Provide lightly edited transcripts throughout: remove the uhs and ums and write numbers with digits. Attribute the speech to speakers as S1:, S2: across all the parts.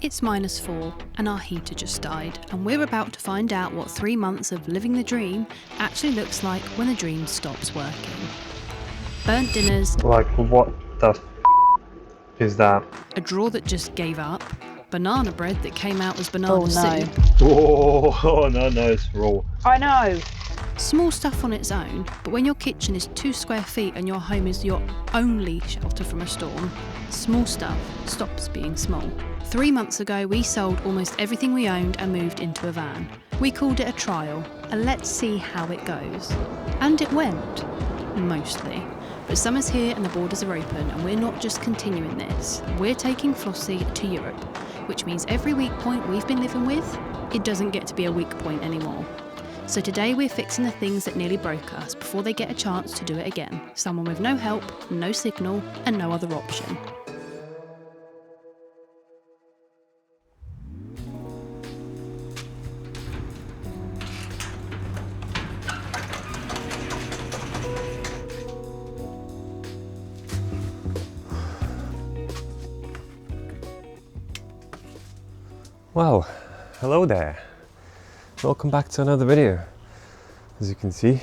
S1: It's -4 and our heater just died, and we're about to find out what 3 months of living the dream actually looks like when the dream stops working. Burnt dinners,
S2: Like, what the f is that?
S1: a drawer that just gave up, banana bread that came out as banana soup.
S2: Oh no, it's raw.
S3: I know.
S1: Small stuff on its own, but when your kitchen is 2 square feet and your home is your only shelter from a storm, small stuff stops being small. 3 months ago, we sold almost everything we owned and moved into a van. We called it a trial, a let's see how it goes. And it went. Mostly. But summer's here and the borders are open, and we're not just continuing this. We're taking Flossie to Europe, which means every weak point we've been living with, it doesn't get to be a weak point anymore. So today we're fixing the things that nearly broke us before they get a chance to do it again. Someone with no help, no signal, and no other option.
S2: Well, hello there. Welcome back to another video. As you can see,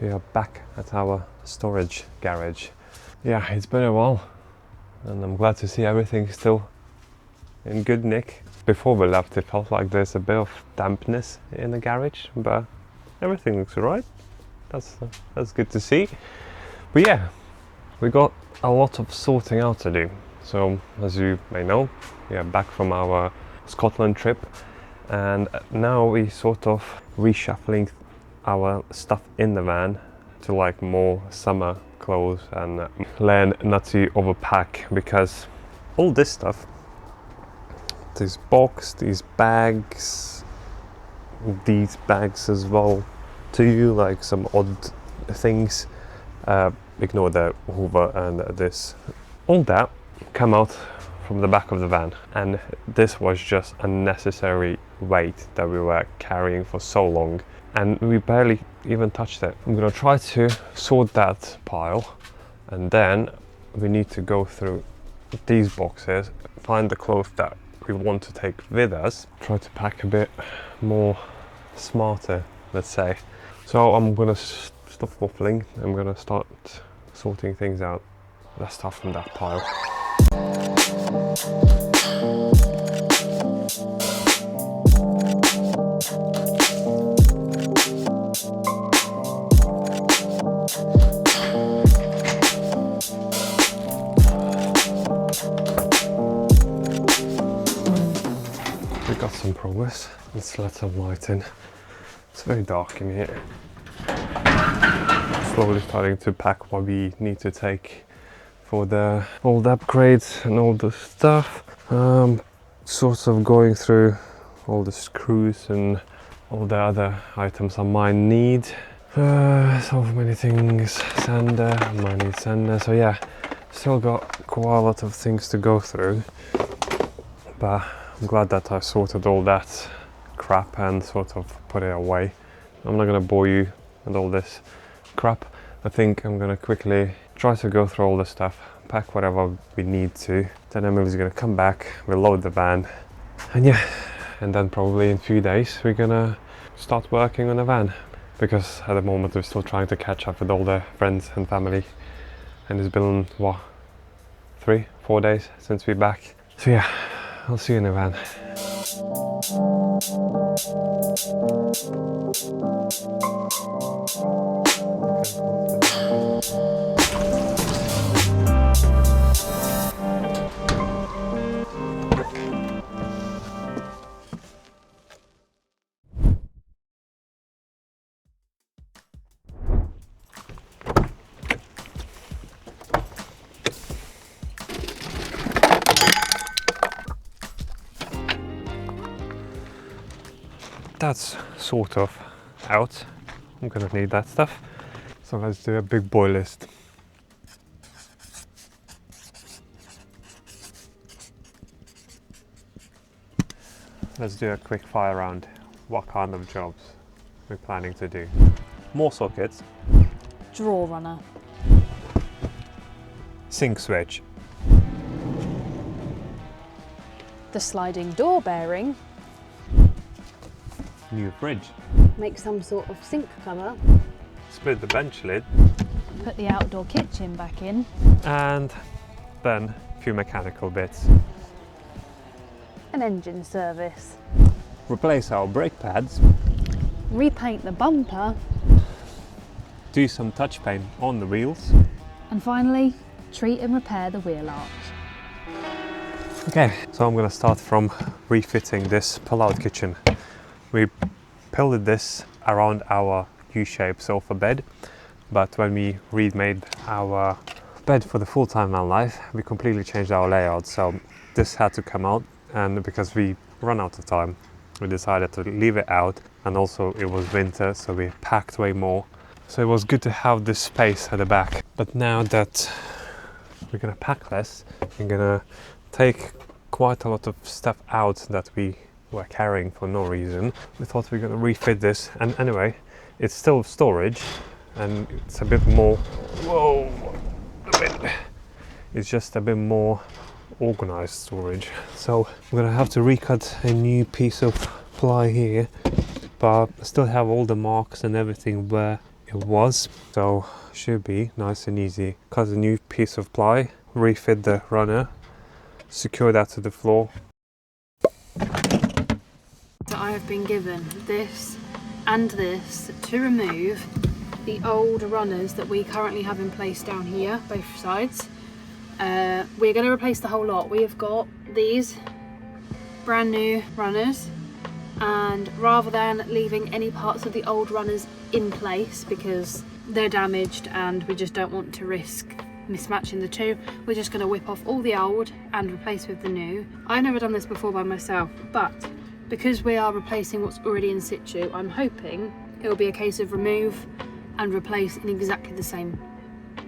S2: we are back at our storage garage. Yeah, it's been a while and I'm glad to see everything's still in good nick. Before we left, it felt like there's a bit of dampness in the garage, but everything looks alright. That's good to see. But yeah, we got a lot of sorting out to do. So as you may know, we are back from our Scotland trip, and now we sort of reshuffling our stuff in the van to like more summer clothes and learn not to overpack, because all this stuff, this box, these bags, these bags as well too, like some odd things, ignore the Hoover and this, all that come out from the back of the van, and this was just unnecessary weight that we were carrying for so long, and we barely even touched it. I'm gonna try to sort that pile, and then we need to go through these boxes, find the clothes that we want to take with us, try to pack a bit more smarter, let's say. So I'm gonna stop waffling. I'm gonna start sorting things out. Let's start from that pile. We got some progress. Let's let some light in. It's very dark in here. Slowly starting to pack what we need to take for the old upgrades and all the stuff. Sort of going through all the screws and all the other items I might need. So many things, sander, I might need sander. So yeah, still got quite a lot of things to go through, but I'm glad that I sorted all that crap and sort of put it away. I'm not gonna bore you with all this crap. I think I'm gonna quickly try to go through all the stuff, pack whatever we need to. Then Emily's gonna come back, we'll load the van, and yeah, and then probably in a few days we're gonna start working on the van, because at the moment we're still trying to catch up with all the friends and family, and it's been what, 3-4 days since we're back. So yeah, I'll see you in the van. That's sort of out. I'm gonna need that stuff. So let's do a big boy list. Let's do a quick fire round. What kind of jobs we're planning to do? More sockets.
S3: Drawer runner.
S2: Sink switch.
S1: the sliding door bearing,
S2: New fridge.
S1: make some sort of sink cover,
S2: Split the bench lid.
S1: put the outdoor kitchen back in,
S2: And then a few mechanical bits.
S1: an engine service,
S2: Replace our brake pads.
S1: repaint the bumper,
S2: Do some touch paint on the wheels.
S1: and finally treat and repair the wheel arch.
S2: Okay, so I'm gonna start from refitting this pull-out kitchen. We built this around our U-shaped sofa bed, but when we remade our bed for the full-time van life, we completely changed our layout. So this had to come out, and because we run out of time, we decided to leave it out. And also it was winter, so we packed way more. So it was good to have this space at the back. But now that we're gonna pack less, we're gonna take quite a lot of stuff out that we were carrying for no reason. We thought we were gonna refit this, and anyway, it's still storage, and it's a bit more, it's just a bit more organized storage. So I'm gonna have to recut a new piece of ply here, but I still have all the marks and everything where it was, so should be nice and easy. Cut a new piece of ply, refit the runner, secure that to the floor.
S1: So I have been given this and this to remove the old runners that we currently have in place down here, both sides. We're going to replace the whole lot. We have got these brand new runners, and rather than leaving any parts of the old runners in place because they're damaged and we just don't want to risk mismatching the two, we're just going to whip off all the old and replace with the new. I've never done this before by myself, but because we are replacing what's already in situ, I'm hoping it will be a case of remove and replace in exactly the same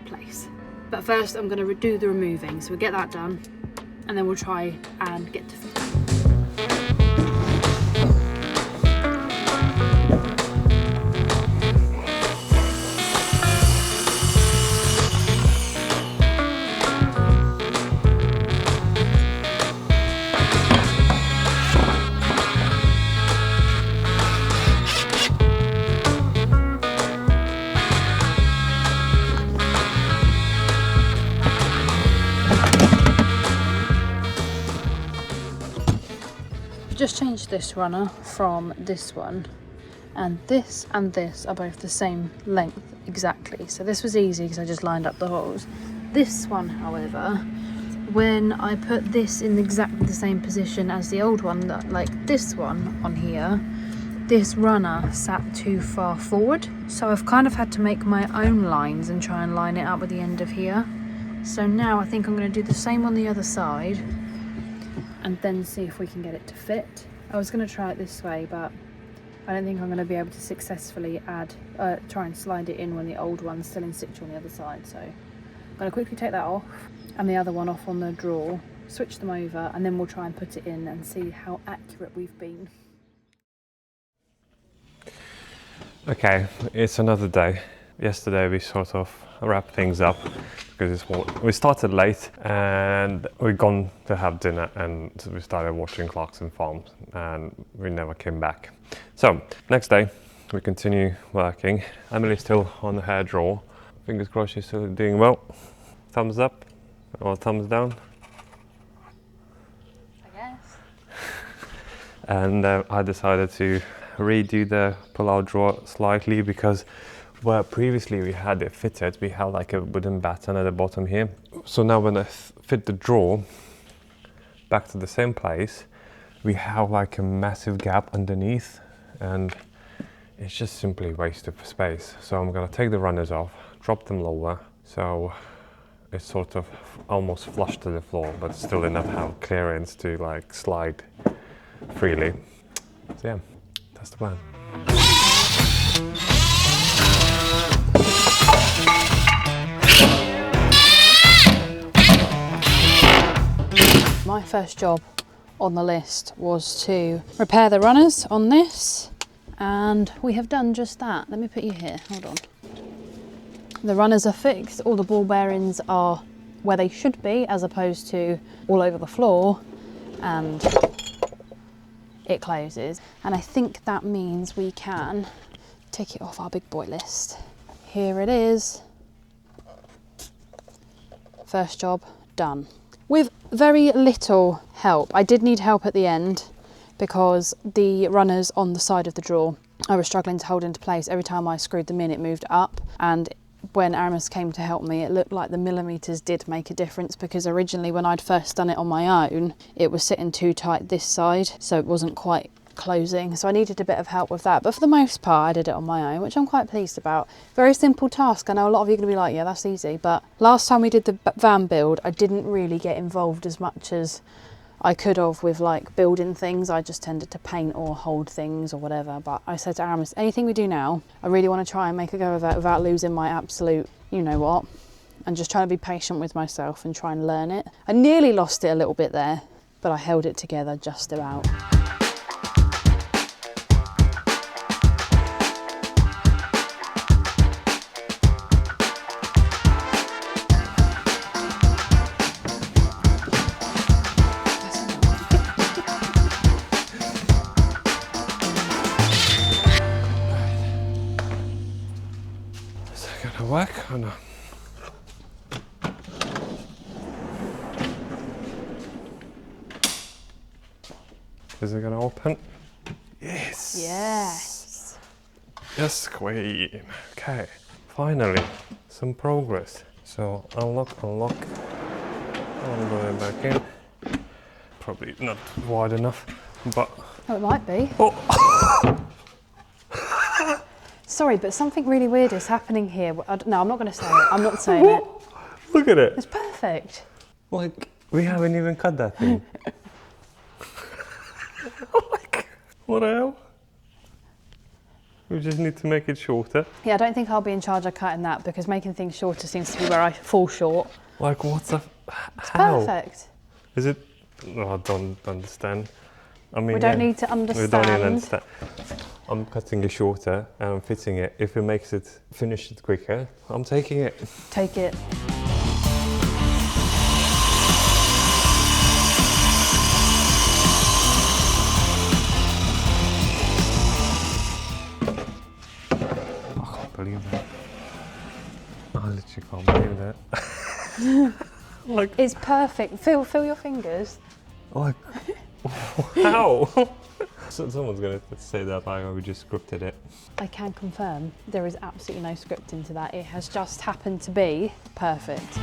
S1: place. But first I'm going to do the removing, so we'll get that done and then we'll try and get to fit. Just changed this runner from this one, and this are both the same length exactly, so this was easy because I just lined up the holes. This one, however, when I put this in exactly the same position as the old one, like this one on here, this runner sat too far forward, so I've kind of had to make my own lines and try and line it up with the end of here. So now I think I'm going to do the same on the other side and then see if we can get it to fit. I was going to try it this way, but I don't think I'm going to be able to successfully try and slide it in when the old one's still in situ on the other side. So I'm going to quickly take that off and the other one off on the drawer, switch them over, and then we'll try and put it in and see how accurate we've been.
S2: Okay, it's another day. Yesterday we sort of wrapped things up because we started late and we'd gone to have dinner and we started watching Clarkson Farms and we never came back. So next day we continue working. Emily's still on the hair drawer. Fingers crossed she's still doing well. Thumbs up or thumbs down?
S1: I guess.
S2: And I decided to redo the pull-out drawer slightly because where previously we had it fitted, we had like a wooden batten at the bottom here. So now when I fit the drawer back to the same place, we have like a massive gap underneath and it's just simply a waste of space. So I'm gonna take the runners off, drop them lower, so it's sort of almost flush to the floor, but still enough have clearance to like slide freely. So yeah, that's the plan.
S1: My first job on the list was to repair the runners on this, and we have done just that. Let me put you here, hold on. The runners are fixed, all the ball bearings are where they should be as opposed to all over the floor, and it closes. And I think that means we can tick it off our big boy list. Here it is. First job done. With very little help. I did need help at the end because the runners on the side of the drawer I was struggling to hold into place. Every time I screwed them in, it moved up, and when Aramis came to help me, it looked like the millimeters did make a difference, because originally when I'd first done it on my own, it was sitting too tight this side, so it wasn't quite closing. So I needed a bit of help with that, but for the most part I did it on my own, which I'm quite pleased about. Very simple task. I know a lot of you are going to be like, yeah, that's easy, but last time we did the van build, I didn't really get involved as much as I could have with like building things. I just tended to paint or hold things or whatever. But I said to Aramis, anything we do now, I really want to try and make a go of it without losing my absolute, you know what, and just trying to be patient with myself and try and learn it. I nearly lost it a little bit there, but I held it together just about.
S2: Work or not? Is it gonna open? Yes!
S1: Yes!
S2: Yes, queen! Okay, finally, some progress. So unlock, all the way back in. Probably not wide enough, but...
S1: Oh, it might be.
S2: Oh!
S1: Sorry, but something really weird is happening here. No, I'm not going to say it. I'm not saying it.
S2: Look at it.
S1: It's perfect.
S2: Like, we haven't even cut that thing. Like, what the hell? We just need to make it shorter.
S1: Yeah, I don't think I'll be in charge of cutting that, because making things shorter seems to be where I fall short.
S2: Like, what's the...
S1: It's
S2: how?
S1: perfect.
S2: Is it... No, I don't understand. I mean,
S1: We don't need to understand.
S2: We don't even understand. I'm cutting it shorter and I'm fitting it. If it makes it finish it quicker, I'm taking it.
S1: Take it.
S2: I can't believe that. I literally can't believe that. Like,
S1: It's perfect. Feel your fingers.
S2: like, how? So someone's going to say that like, we just scripted it.
S1: I can confirm there is absolutely no script into that. It has just happened to be perfect.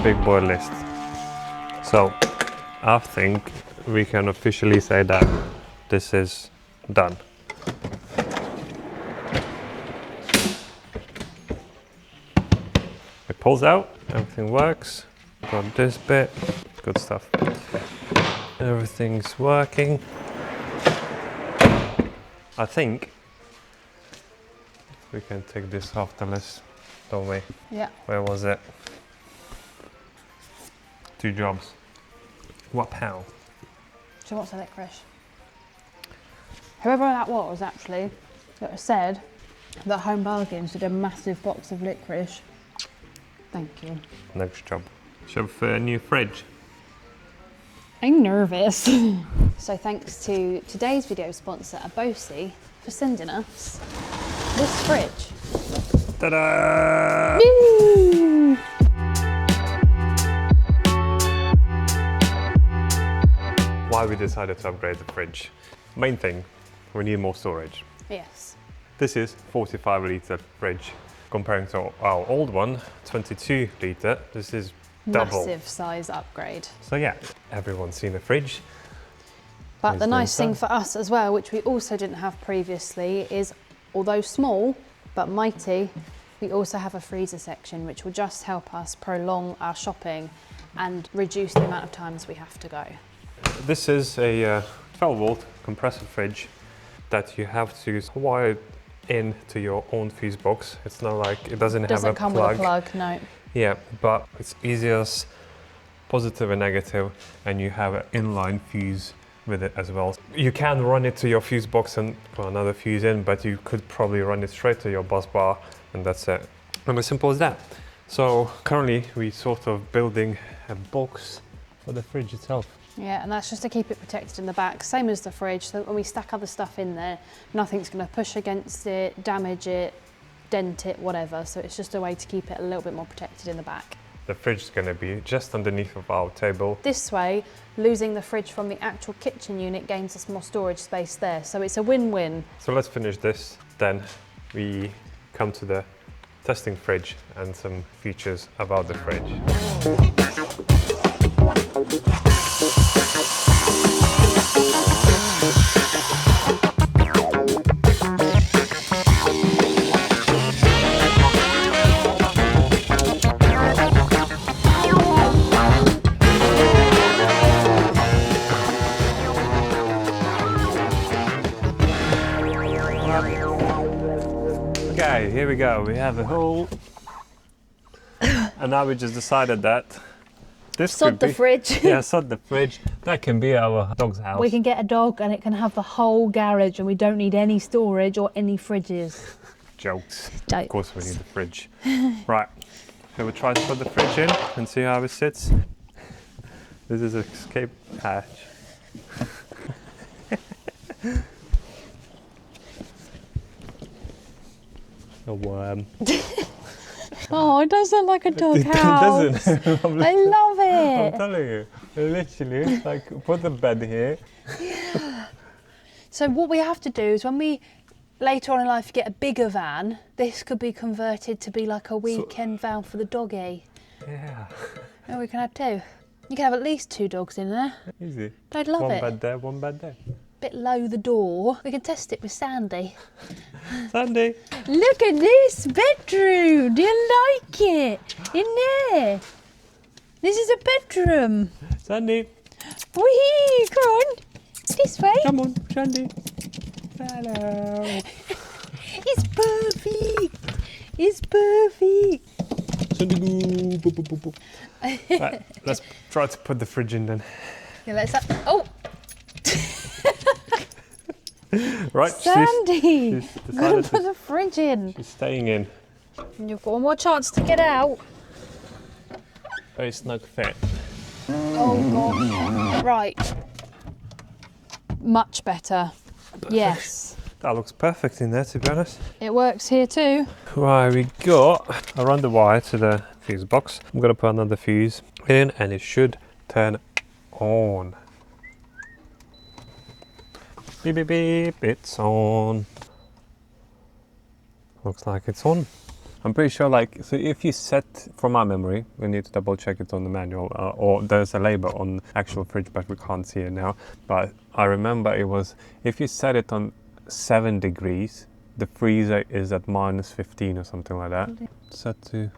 S2: Big boy list. So I think we can officially say that this is done. It pulls out, everything works. Got this bit, good stuff. Everything's working. I think we can take this off the list, don't we?
S1: Yeah.
S2: Where was it? 2 jobs. What hell?
S1: So what's the licorice? Whoever that was actually that said that Home Bargains did a massive box of licorice. Thank you.
S2: Next job. Shove a new fridge.
S1: I'm nervous. So thanks to today's video sponsor, AAOBOSI, for sending us this fridge.
S2: Ta-da!
S1: Woo!
S2: Why we decided to upgrade the fridge. Main thing, we need more storage.
S1: Yes.
S2: This is 45 litre fridge. Comparing to our old one, 22 litre, this is double.
S1: Massive size upgrade.
S2: So yeah, everyone's seen a fridge.
S1: But the nice thing for us as well, which we also didn't have previously, is although small but mighty, we also have a freezer section, which will just help us prolong our shopping and reduce the amount of times we have to go.
S2: This is a 12 volt compressor fridge that you have to wire into your own fuse box. It's not like, it doesn't have a plug.
S1: Doesn't come with a plug, no.
S2: Yeah, but it's easy as positive and negative, and you have an inline fuse with it as well. You can run it to your fuse box and put another fuse in, but you could probably run it straight to your bus bar, and that's it. And as simple as that. So currently we sort of building a box for the fridge itself.
S1: Yeah, and that's just to keep it protected in the back, same as the fridge, so that when we stack other stuff in there, nothing's going to push against it, damage it, dent it, whatever. So it's just a way to keep it a little bit more protected in the back.
S2: The fridge is going to be just underneath of our table.
S1: This way, losing the fridge from the actual kitchen unit gains us more storage space there, so it's a win-win.
S2: So let's finish this, then we come to the testing fridge and some features about the fridge. Okay, here we go. We have a hole. And now we just decided that this
S1: Sod
S2: could
S1: the
S2: be,
S1: fridge.
S2: Yeah, sod the fridge. That can be our dog's house.
S3: We can get a dog and it can have the whole garage and we don't need any storage or any fridges.
S2: Jokes.
S3: Jokes.
S2: Of course we need the fridge. Right, shall we try to put the fridge in and see how it sits? This is an escape hatch. A worm.
S3: Oh, it does look like a dog
S2: It
S3: house.
S2: doesn't.
S3: I love
S2: I'm
S3: it.
S2: telling you, literally, it's like put the bed here.
S1: So what we have to do is when we later on in life get a bigger van, this could be converted to be like a weekend van for the doggy.
S2: Yeah,
S1: And we can have two. You can have at least 2 dogs in there.
S2: easy.
S1: I'd love
S2: One
S1: it.
S2: bed there, one bed there.
S1: Bit low the door. We can test it with Sandy.
S2: Sandy.
S3: Look at this bedroom. Do you like it? In there. This is a bedroom.
S2: Sandy.
S3: Wee, come on. This way.
S2: Come on, Sandy. Hello.
S3: It's perfect. It's perfect.
S2: Sandy, boo, boo, boo, boo, boo. Right, let's try to put the fridge in then.
S1: Yeah, let's oh!
S2: Right,
S3: Sandy,
S2: she's
S3: I'm gonna
S2: decided
S3: put the fridge in.
S2: she's staying in.
S3: And you've got one more chance to get out.
S2: Very snug fit.
S1: Oh gosh. Right. Much better. Yes.
S2: That looks perfect in there, to be honest.
S1: It works here too.
S2: Right, we got, I run the wire to the fuse box. I'm gonna put another fuse in and it should turn on. Beep, beep, beep, it's on. Looks like it's on. I'm pretty sure, like, so if you set, from my memory, we need to double check it on the manual, or there's a label on actual fridge, but we can't see it now. But I remember it was, if you set it on 7 degrees, the freezer is at -15 or something like that. Set to,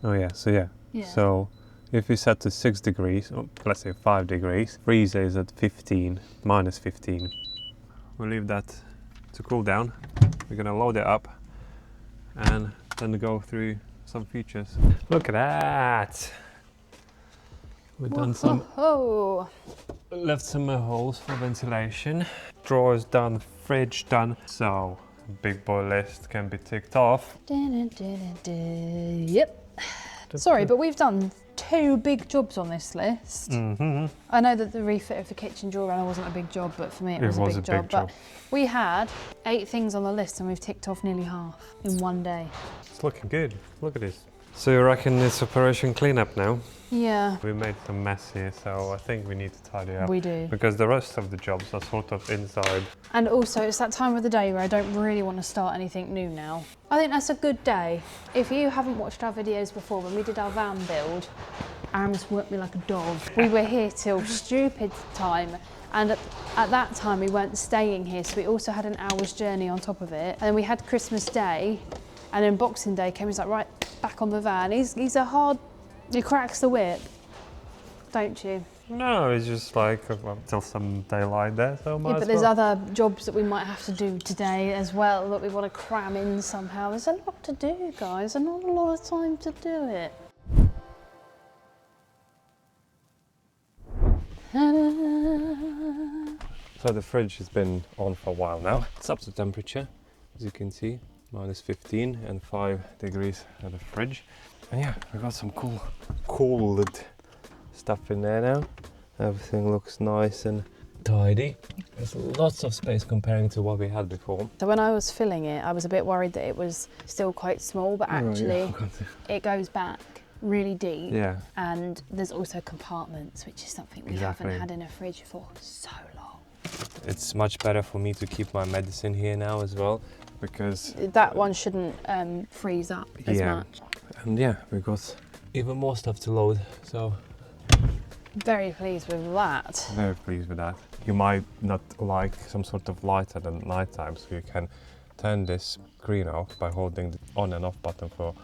S2: oh yeah, so yeah. So if you set to 6 degrees, or let's say 5 degrees, freezer is at 15, -15. We'll leave that to cool down. We're gonna load it up and then go through some features. Look at that! We've done some,
S1: Oh.
S2: left some holes for ventilation. Drawers done, fridge done. So, big boy list can be ticked off.
S1: Yep. Sorry, but we've done 2 big jobs on this list.
S2: Mm-hmm.
S1: I know that the refit of the kitchen drawer runner wasn't a big job, but for me it was a big job. But we had 8 things on the list and we've ticked off nearly half in one day.
S2: It's looking good. Look at this. So you reckon it's Operation Cleanup now?
S1: Yeah,
S2: We made some mess here, so I think we need to tidy up.
S1: we do.
S2: Because the rest of the jobs are sort of inside.
S1: And also it's that time of the day where I don't really want to start anything new now. I think that's a good day. If you haven't watched our videos before, when we did our van build, Aaron's worked me like a dog. We were here till stupid time. And at that time we weren't staying here, so we also had an hour's journey on top of it. And then we had Christmas Day, and then Boxing Day came, he's like, right, back on the van. He's a hard, he cracks the whip, don't you?
S2: No, it's just like till some daylight there, so might
S1: Yeah, but
S2: as
S1: there's
S2: well.
S1: other jobs that we might have to do today as well that we want to cram in somehow. There's a lot to do, guys, and not a lot of time to do it.
S2: So the fridge has been on for a while now. It's up to temperature, as you can see. -15 and 5 degrees at the fridge. And yeah, we got some cooled stuff in there now. Everything looks nice and tidy. There's lots of space comparing to what we had before.
S1: So when I was filling it, I was a bit worried that it was still quite small, but actually it goes back really deep.
S2: Yeah.
S1: And there's also compartments, which is something we haven't had in a fridge for so long.
S2: It's much better for me to keep my medicine here now as well, because
S1: that one shouldn't freeze up as much.
S2: And yeah, we got even more stuff to load, so
S1: very pleased with that.
S2: Very pleased with that. You might not like some sort of light at the night time, so you can turn this screen off by holding the on and off button for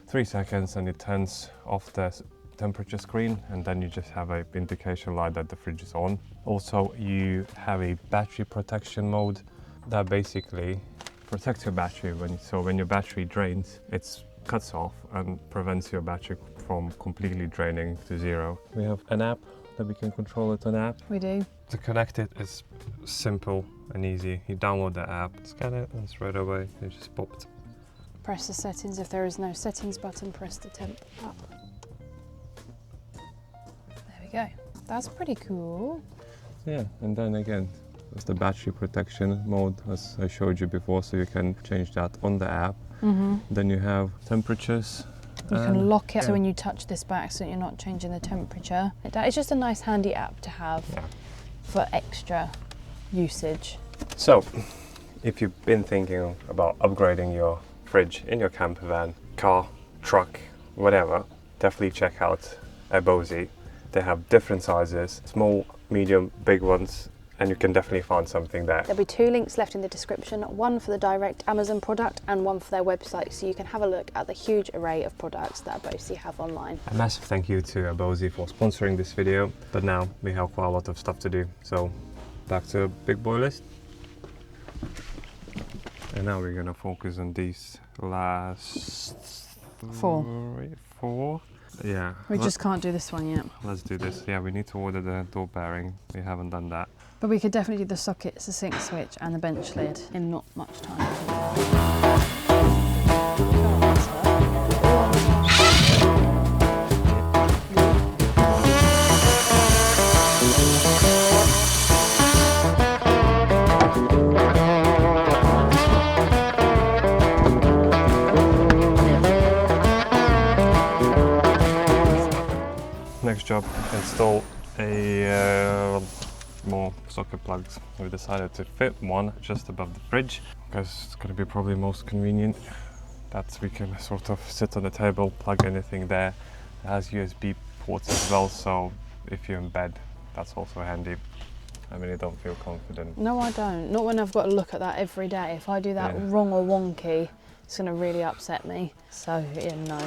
S2: 3 seconds, and it turns off the temperature screen, and then you just have an indication light that the fridge is on. Also, you have a battery protection mode that basically protects your battery when your battery drains, it cuts off and prevents your battery from completely draining to zero. We have an app that we can control it on app.
S1: We do.
S2: To connect it is simple and easy. You download the app, scan it, and straight away it just popped.
S1: Press the settings. If there is no settings button, press the temp up. There we go. That's pretty cool.
S2: Yeah, and then again, there's the battery protection mode, as I showed you before, so you can change that on the app. Then you have temperatures.
S1: You can lock it so when you touch this by accident, you're not changing the temperature. It's just a nice handy app to have for extra usage. So,
S2: if you've been thinking about upgrading your fridge in your camper van, car, truck, whatever, definitely check out AAOBOSI. They have different sizes, small, medium, big ones, and you can definitely find something there.
S1: There'll be 2 links left in the description, one for the direct Amazon product and one for their website, so you can have a look at the huge array of products that AAOBOSI have online.
S2: A massive thank you to AAOBOSI for sponsoring this video, but now we have quite a lot of stuff to do, so back to a big boy list. And now we're gonna focus on these last 4. Yeah.
S1: We just can't do this one yet.
S2: Let's do this. Yeah, we need to order the door bearing. We haven't done that.
S1: But we could definitely do the sockets, the sink switch and the bench lid in not much time.
S2: Next job, install a more socket plugs. We decided to fit one just above the fridge because it's going to be probably most convenient. That we can sort of sit on the table, plug anything there. It has USB ports as well, so if you're in bed, that's also handy. I mean, you don't feel confident.
S1: No, I don't. Not when I've got to look at that every day. If I do that wrong or wonky, it's going to really upset me. So, yeah, no.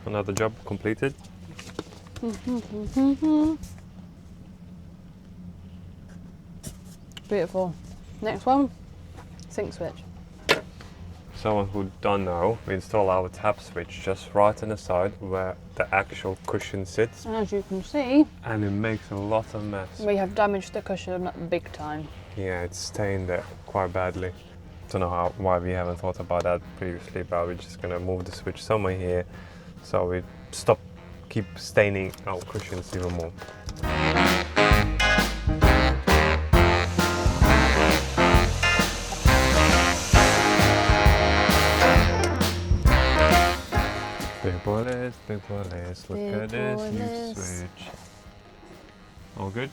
S2: Another job completed.
S1: Beautiful. Next one, sink switch.
S2: Someone who don't know, we install our tap switch just right on the side where the actual cushion sits.
S1: And as you can see,
S2: and it makes a lot of mess.
S1: We have damaged the cushion big time.
S2: Yeah, it's stained it quite badly. Don't know why we haven't thought about that previously, but we're just gonna move the switch somewhere here so we keep staining our cushions even more. Big boy list, look at this new switch. All good?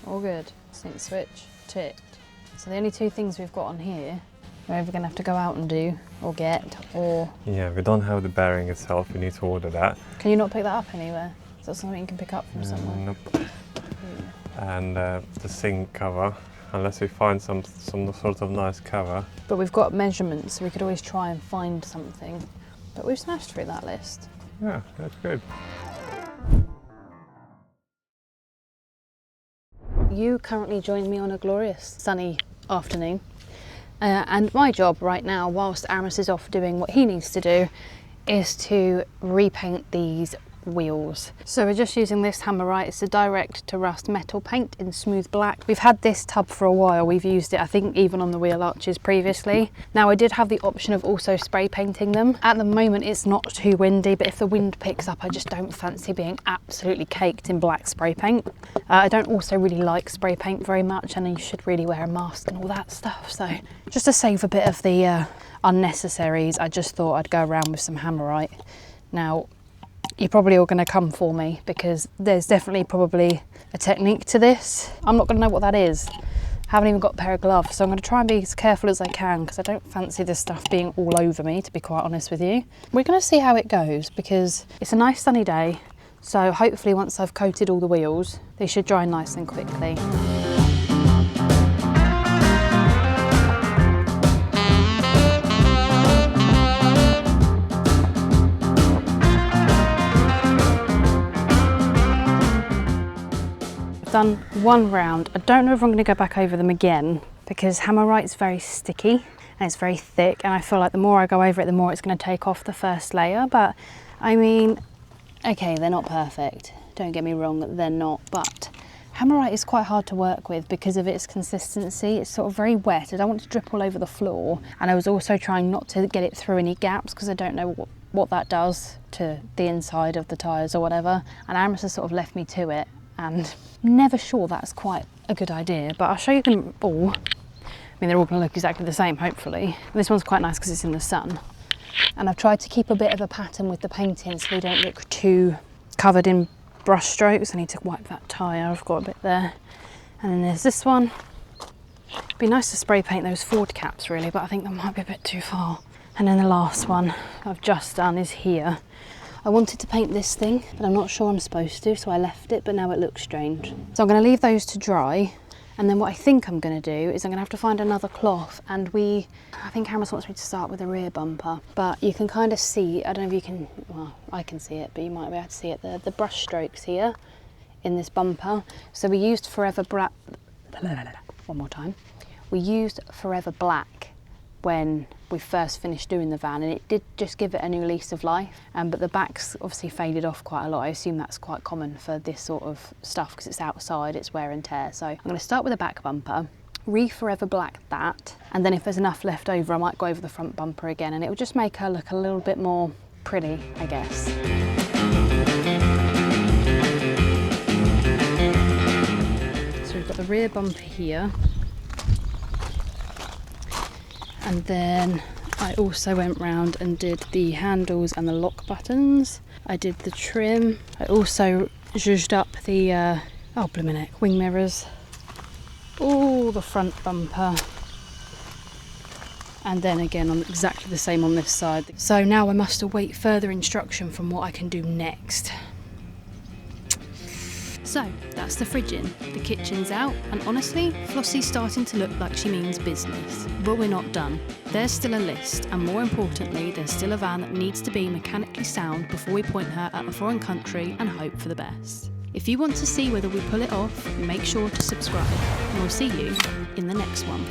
S1: All good. Sink switch, ticked. So the only 2 things we've got on here, we're either going to have to go out and do, or get, or...
S2: Yeah, we don't have the bearing itself, we need to order that.
S1: Can you not pick that up anywhere? Is that something you can pick up from somewhere?
S2: Nope. And the sink cover, unless we find some sort of nice cover.
S1: But we've got measurements, so we could always try and find something. But we've smashed through that list.
S2: Yeah, that's good.
S1: You currently join me on a glorious sunny afternoon. And my job right now, whilst Aramis is off doing what he needs to do, is to repaint these wheels. So we're just using this Hammerite. It's a direct to rust metal paint in smooth black. We've had this tub for a while. We've used it, I think, even on the wheel arches previously. Now, I did have the option of also spray painting them. At the moment it's not too windy, but if the wind picks up, I just don't fancy being absolutely caked in black spray paint. I don't also really like spray paint very much, and you should really wear a mask and all that stuff. So just to save a bit of the unnecessaries, I just thought I'd go around with some Hammerite. Now, you're probably all going to come for me because there's definitely probably a technique to this. I'm not going to know what that is. I haven't even got a pair of gloves, so I'm going to try and be as careful as I can because I don't fancy this stuff being all over me, to be quite honest with you. We're going to see how it goes because it's a nice sunny day, so hopefully once I've coated all the wheels, they should dry nice and quickly. Done one round. I don't know if I'm going to go back over them again because Hammerite's very sticky and it's very thick, and I feel like the more I go over it, the more it's going to take off the first layer. But I mean, okay, they're not perfect, don't get me wrong, they're not, but Hammerite is quite hard to work with because of its consistency. It's sort of very wet. I don't want it to drip all over the floor, and I was also trying not to get it through any gaps because I don't know what that does to the inside of the tyres or whatever, and Aramis has sort of left me to it. And never sure that's quite a good idea, but I'll show you them all. I mean, they're all going to look exactly the same, hopefully. This one's quite nice because it's in the sun. And I've tried to keep a bit of a pattern with the painting so we don't look too covered in brush strokes. I need to wipe that tyre, I've got a bit there. And then there's this one. It'd be nice to spray paint those Ford caps really, but I think that might be a bit too far. And then the last one I've just done is here. I wanted to paint this thing, but I'm not sure I'm supposed to, so I left it, but now it looks strange. So I'm going to leave those to dry, and then what I think I'm going to do is I'm going to have to find another cloth, and I think Aramis wants me to start with the rear bumper, but you can kind of see, I don't know if you can, well, I can see it, but you might be able to see it, the brush strokes here in this bumper. So we used Forever Black, one more time, we used Forever Black when we first finished doing the van, and it did just give it a new lease of life, but the back's obviously faded off quite a lot. I assume that's quite common for this sort of stuff because it's outside, it's wear and tear. So I'm going to start with the back bumper, Forever Black that, and then if there's enough left over I might go over the front bumper again, and it will just make her look a little bit more pretty, I guess. So we've got the rear bumper here. And then I also went round and did the handles and the lock buttons. I did the trim. I also zhuzhed up the, oh blimmin' heck, wing mirrors. All the front bumper. And then again, on exactly the same on this side. So now I must await further instruction from what I can do next. So that's the fridge in, the kitchen's out, and honestly, Flossie's starting to look like she means business. But we're not done. There's still a list, and more importantly, there's still a van that needs to be mechanically sound before we point her at a foreign country and hope for the best. If you want to see whether we pull it off, make sure to subscribe, and we'll see you in the next one.